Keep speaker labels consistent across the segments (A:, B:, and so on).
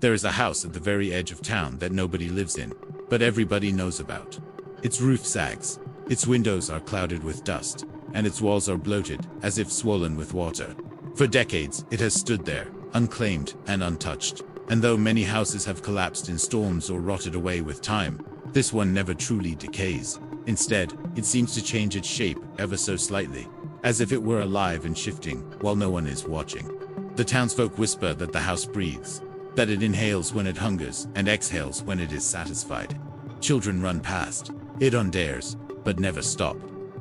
A: There is a house at the very edge of town that nobody lives in, but everybody knows about. Its roof sags, its windows are clouded with dust, and its walls are bloated, as if swollen with water. For decades, it has stood there, unclaimed and untouched. And though many houses have collapsed in storms or rotted away with time, this one never truly decays. Instead, it seems to change its shape ever so slightly, as if it were alive and shifting while no one is watching. The townsfolk whisper that the house breathes, that it inhales when it hungers and exhales when it is satisfied. Children run past. It undares, but never stop.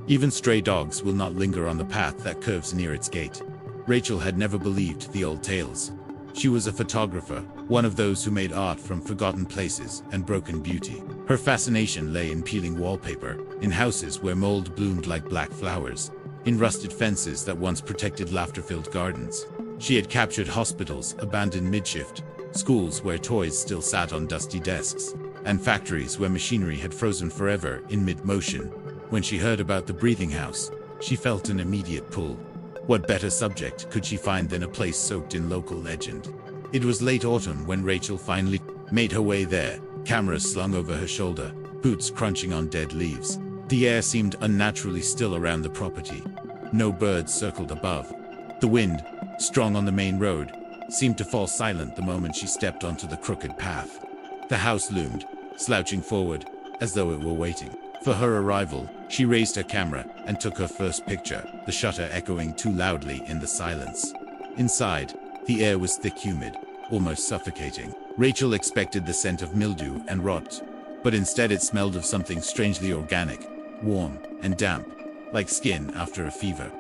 A: Even stray dogs will not linger on the path that curves near its gate. Rachel had never believed the old tales. She was a photographer, one of those who made art from forgotten places and broken beauty. Her fascination lay in peeling wallpaper, in houses where mold bloomed like black flowers, in rusted fences that once protected laughter-filled gardens. She had captured hospitals abandoned mid-shift, schools where toys still sat on dusty desks, and factories where machinery had frozen forever in mid-motion. When she heard about the breathing house, she felt an immediate pull. What better subject could she find than a place soaked in local legend? It was late autumn when Rachel finally made her way there, cameras slung over her shoulder, boots crunching on dead leaves. The air seemed unnaturally still around the property. No birds circled above. The wind, strong on the main road, seemed to fall silent the moment she stepped onto the crooked path. The house loomed, slouching forward, as though it were waiting for her arrival. She raised her camera and took her first picture, the shutter echoing too loudly in the silence. Inside, the air was thick, humid, almost suffocating. Rachel expected the scent of mildew and rot, but instead it smelled of something strangely organic, warm and damp, like skin after a fever.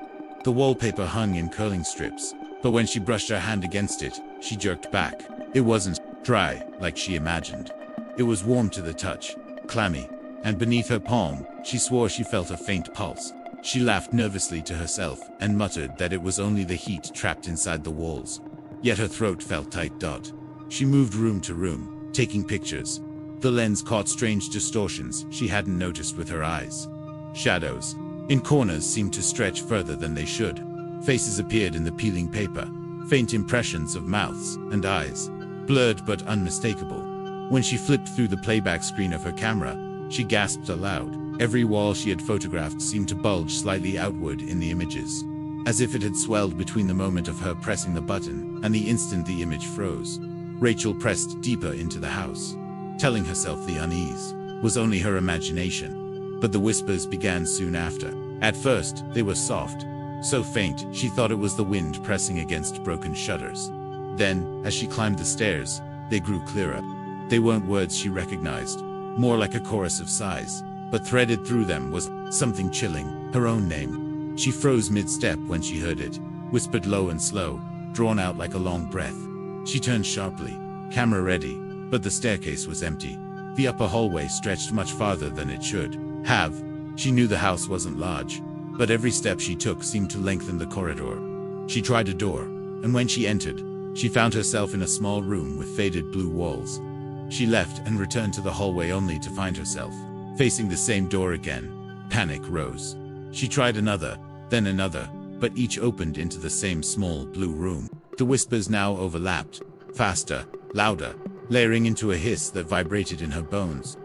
A: The wallpaper hung in curling strips, but when she brushed her hand against it, she jerked back. It wasn't dry, like she imagined. It was warm to the touch, clammy, and beneath her palm, she swore she felt a faint pulse. She laughed nervously to herself and muttered that it was only the heat trapped inside the walls. Yet her throat felt tight. She moved room to room, taking pictures. The lens caught strange distortions she hadn't noticed with her eyes. Shadows in corners seemed to stretch further than they should. Faces appeared in the peeling paper, faint impressions of mouths and eyes, blurred but unmistakable. When she flipped through the playback screen of her camera, she gasped aloud. Every wall she had photographed seemed to bulge slightly outward in the images, as if it had swelled between the moment of her pressing the button and the instant the image froze. Rachel pressed deeper into the house, telling herself the unease was only her imagination. But the whispers began soon after. At first, they were soft, so faint she thought it was the wind pressing against broken shutters. Then, as she climbed the stairs, they grew clearer. They weren't words she recognized, more like a chorus of sighs, but threaded through them was something chilling, her own name. She froze mid-step when she heard it, whispered low and slow, drawn out like a long breath. She turned sharply, camera ready, but the staircase was empty. The upper hallway stretched much farther than it should have. She knew the house wasn't large, but every step she took seemed to lengthen the corridor. She tried a door, and when she entered, she found herself in a small room with faded blue walls. She left and returned to the hallway only to find herself facing the same door again. Panic rose. She tried another, then another, but each opened into the same small blue room. The whispers now overlapped, faster, louder, layering into a hiss that vibrated in her bones.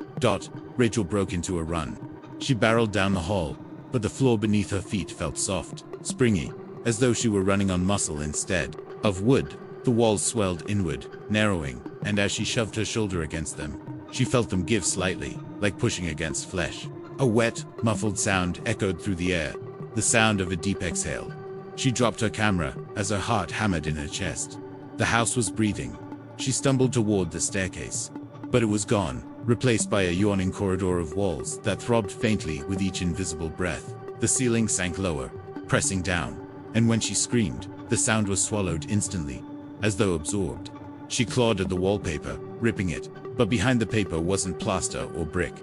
A: Rachel broke into a run. She barreled down the hall, but the floor beneath her feet felt soft, springy, as though she were running on muscle instead of wood. The walls swelled inward, narrowing, and as she shoved her shoulder against them, she felt them give slightly, like pushing against flesh. A wet, muffled sound echoed through the air, the sound of a deep exhale. She dropped her camera as her heart hammered in her chest. The house was breathing. She stumbled toward the staircase, but it was gone, replaced by a yawning corridor of walls that throbbed faintly with each invisible breath. The ceiling sank lower, pressing down, and when she screamed, the sound was swallowed instantly, as though absorbed. She clawed at the wallpaper, ripping it, but behind the paper wasn't plaster or brick.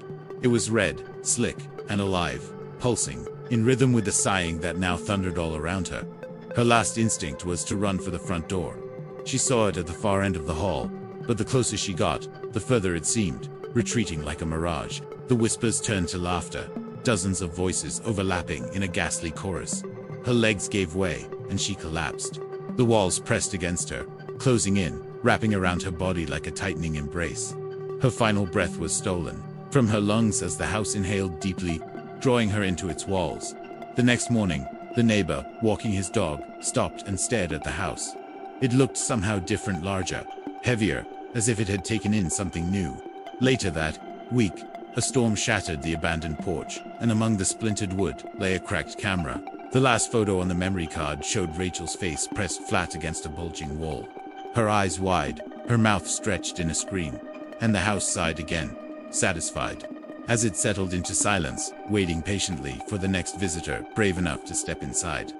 A: It was red, slick, and alive, pulsing, in rhythm with the sighing that now thundered all around her. Her last instinct was to run for the front door. She saw it at the far end of the hall, but the closer she got, the further it seemed, retreating like a mirage. The whispers turned to laughter, dozens of voices overlapping in a ghastly chorus. Her legs gave way, and she collapsed. The walls pressed against her, closing in, wrapping around her body like a tightening embrace. Her final breath was stolen from her lungs as the house inhaled deeply, drawing her into its walls. The next morning, the neighbor, walking his dog, stopped and stared at the house. It looked somehow different, larger, heavier, as if it had taken in something new. Later that week, a storm shattered the abandoned porch, and among the splintered wood lay a cracked camera. The last photo on the memory card showed Rachel's face pressed flat against a bulging wall. Her eyes wide, her mouth stretched in a scream. And the house sighed again, satisfied, as it settled into silence, waiting patiently for the next visitor brave enough to step inside.